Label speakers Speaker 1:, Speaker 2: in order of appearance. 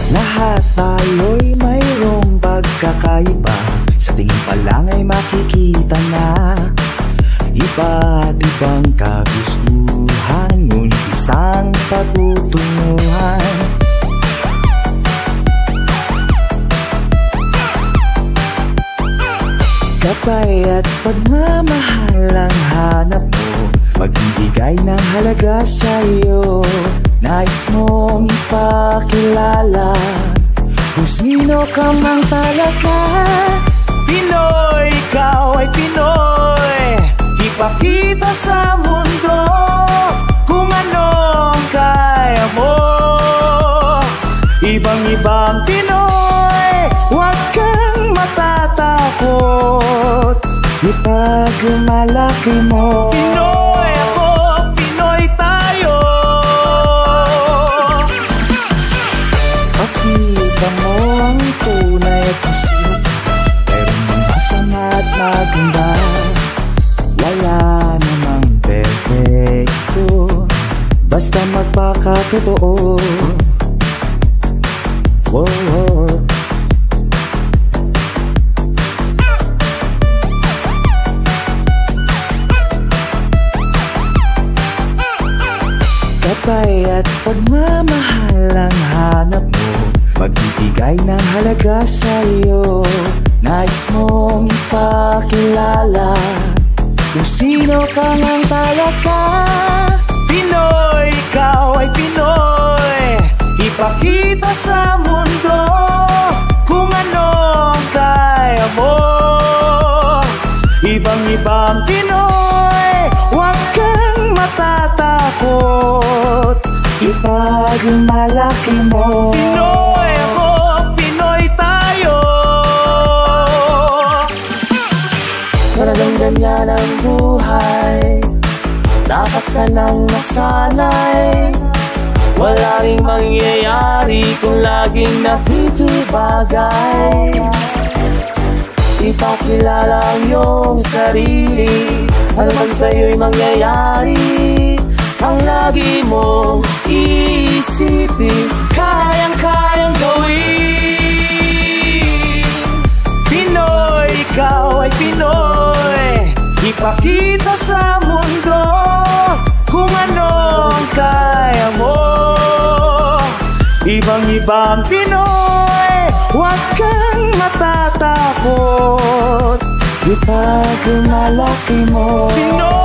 Speaker 1: Lahat tayo'y mayroong pagkakaiba, sa tingin pa lang ay makikita na iba't ibang kagustuhan, ngunit isang patutunguhan. Gabay at pagmamahal ang hanap mo, magbibigay ng halaga sa'yo. Nais mong ipakilala kung sino ka mang talaga. Pinoy, ikaw ay Pinoy, ipakita sa mundo kung anong kaya mo. Ibang-ibang Pinoy, huwag kang matatakot, ipagmalaki mo. Pinoy ako, Pinoy tayo. Pakita mo ang tunay at kung sino ka, meron mang masama at maganda. Wala namang perfecto, basta magpakatotoo. Whoa. Gabay at pagmamahal ang hanap mo, magbibigay ng halaga sa'yo. Nais mong ipakilala kung sino ka mang talaga. Pinoy, ikaw ay Pinoy, ipakita sa mundo kung anong kaya mo. Ibang-ibang Pinoy, huwag kang matatakot, ipagmalaki mo. Pinoy ako, Pinoy tayo.
Speaker 2: Talagang ganyan ang buhay, dapat ka nang masanay. Wala ring mangyayari kung laging nakikibagay. Ipakilala ang iyong sarili, ano man sa'yo'y mangyayari, ang lagi mong iisipin, kayang-kayang gawin.
Speaker 1: Pinoy, ikaw ay Pinoy, ipakita sa mundo kung anong kaya mo. Ibang-ibang Pinoy, huwag kang matatakot, ipagmalaki mo. Pinoy